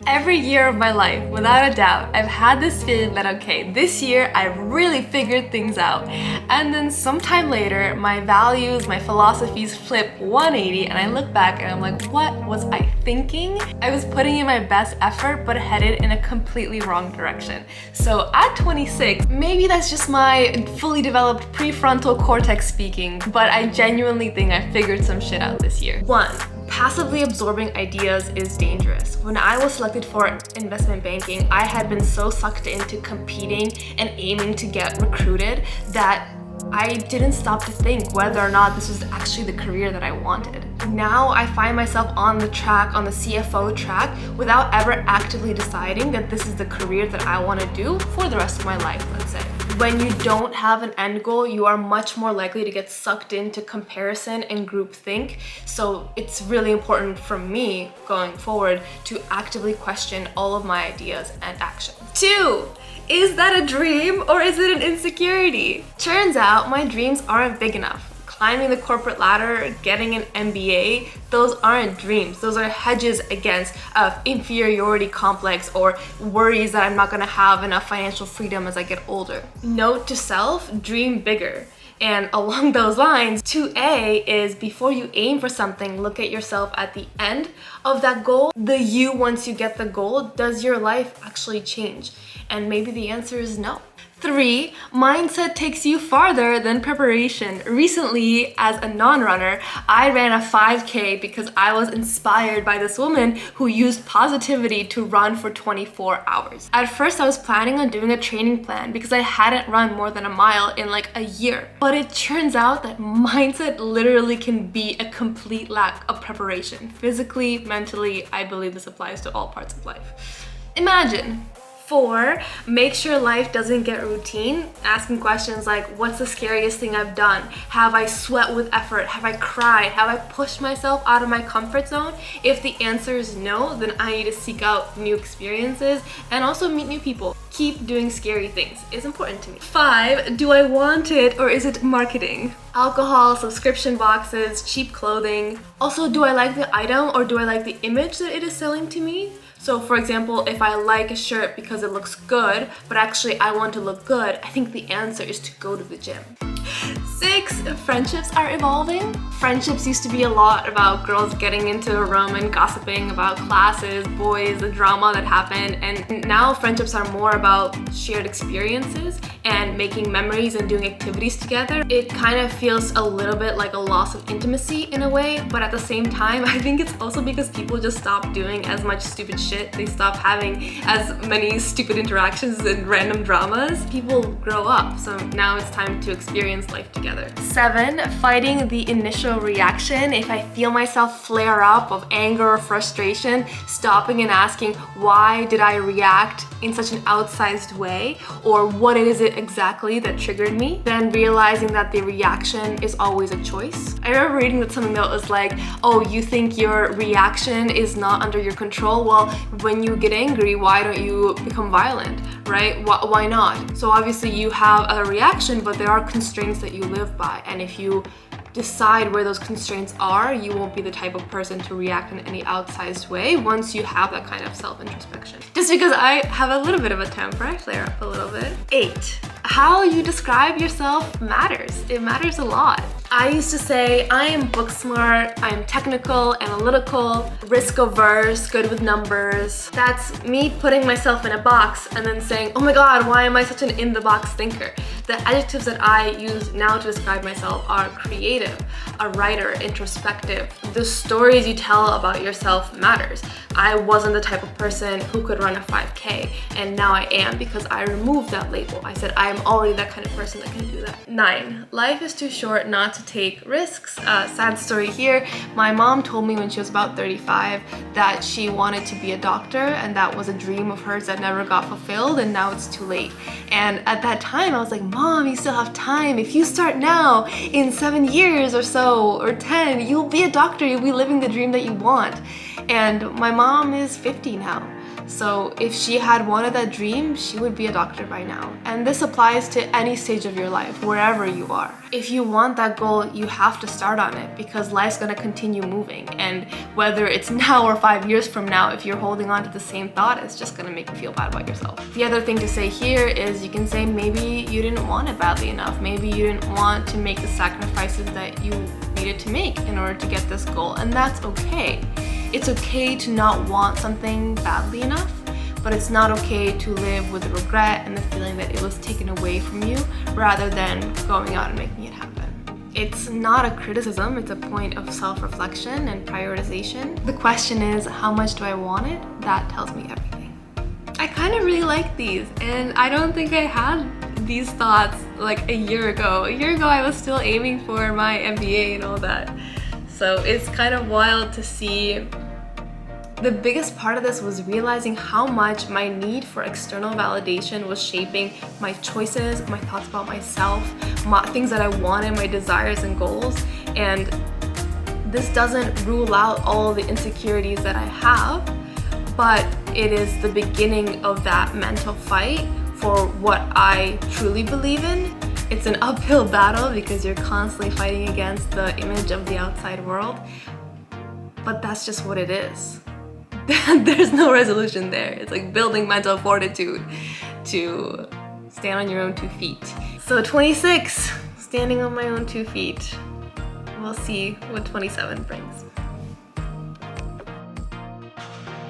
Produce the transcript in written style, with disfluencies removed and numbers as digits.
Every year of my life, without a doubt, I've had this feeling that, okay, this year I've really figured things out. And then sometime later, my values, my philosophies flip 180 and I look back and I'm like, what was I thinking? I was putting in my best effort, but headed in a completely wrong direction. So at 26, maybe that's just my fully developed prefrontal cortex speaking, but I genuinely think I figured some shit out this year. 1. Passively absorbing ideas is dangerous. When I was selected for investment banking, I had been so sucked into competing and aiming to get recruited that I didn't stop to think whether or not this was actually the career that I wanted. Now I find myself on the CFO track, without ever actively deciding that this is the career that I want to do for the rest of my life, let's say. When you don't have an end goal, you are much more likely to get sucked into comparison and groupthink. So it's really important for me going forward to actively question all of my ideas and actions. 2. Is that a dream or is it an insecurity? Turns out my dreams aren't big enough. Climbing the corporate ladder, getting an MBA, those aren't dreams. Those are hedges against inferiority complex or worries that I'm not gonna have enough financial freedom as I get older. Note to self, dream bigger. And along those lines, 2A is before you aim for something, look at yourself at the end of that goal. The you, once you get the goal, does your life actually change? And maybe the answer is no. 3, mindset takes you farther than preparation. Recently, as a non-runner, I ran a 5K because I was inspired by this woman who used positivity to run for 24 hours. At first, I was planning on doing a training plan because I hadn't run more than a mile in like a year. But it turns out that mindset literally can be a complete lack of preparation. Physically, mentally, I believe this applies to all parts of life. Imagine. 4, make sure life doesn't get routine. Asking questions like, what's the scariest thing I've done? Have I sweat with effort? Have I cried? Have I pushed myself out of my comfort zone? If the answer is no, then I need to seek out new experiences and also meet new people. Keep doing scary things is important to me. 5, do I want it or is it marketing? Alcohol, subscription boxes, cheap clothing. Also, do I like the item or do I like the image that it is selling to me? So for example, if I like a shirt because it looks good, but actually I want to look good, I think the answer is to go to the gym. 6, friendships are evolving. Friendships used to be a lot about girls getting into a room and gossiping about classes, boys, the drama that happened, and now friendships are more about shared experiences and making memories and doing activities together. It kind of feels a little bit like a loss of intimacy in a way, but at the same time, I think it's also because people just stop doing as much stupid shit. They stop having as many stupid interactions and random dramas. People grow up, so now it's time to experience life together. 7, fighting the initial reaction. If I feel myself flare up of anger or frustration, stopping and asking, why did I react in such an outsized way? Or what is it exactly that triggered me? Then realizing that the reaction is always a choice. I remember reading that something that was like, oh, you think your reaction is not under your control? Well, when you get angry, why don't you become violent, right? Why not? So obviously you have a reaction, but there are constraints that you live by. And if you decide where those constraints are, you won't be the type of person to react in any outsized way once you have that kind of self-introspection. Just because I have a little bit of a temper, I flare up a little bit. 8, how you describe yourself matters. It matters a lot. I used to say, I am book smart, I'm technical, analytical, risk averse, good with numbers. That's me putting myself in a box and then saying, oh my God, why am I such an in-the-box thinker? The adjectives that I use now to describe myself are creative, a writer, introspective. The stories you tell about yourself matters. I wasn't the type of person who could run a 5K, and now I am because I removed that label. I said I am already that kind of person that can do that. 9, life is too short not to take risks. Sad story here. My mom told me when she was about 35 that she wanted to be a doctor, and that was a dream of hers that never got fulfilled, and now it's too late. And at that time I was like, Mom, you still have time. If you start now, in 7 years or so, or 10, you'll be a doctor, you'll be living the dream that you want. And my mom is 50 now. So if she had wanted that dream, she would be a doctor by now. And this applies to any stage of your life, wherever you are. If you want that goal, you have to start on it because life's gonna continue moving. And whether it's now or 5 years from now, if you're holding on to the same thought, it's just gonna make you feel bad about yourself. The other thing to say here is you can say maybe you didn't want it badly enough. Maybe you didn't want to make the sacrifices that you needed to make in order to get this goal, and that's okay. It's okay to not want something badly enough, but it's not okay to live with the regret and the feeling that it was taken away from you rather than going out and making it happen. It's not a criticism, it's a point of self-reflection and prioritization. The question is, how much do I want it? That tells me everything. I kind of really like these, and I don't think I had these thoughts like a year ago. A year ago I was still aiming for my MBA and all that. So it's kind of wild to see. The biggest part of this was realizing how much my need for external validation was shaping my choices, my thoughts about myself, things that I wanted, my desires and goals. And this doesn't rule out all the insecurities that I have, but it is the beginning of that mental fight for what I truly believe in. It's an uphill battle because you're constantly fighting against the image of the outside world, but that's just what it is. There's no resolution there. It's like building mental fortitude to stand on your own 2 feet. So 26, standing on my own 2 feet. We'll see what 27 brings.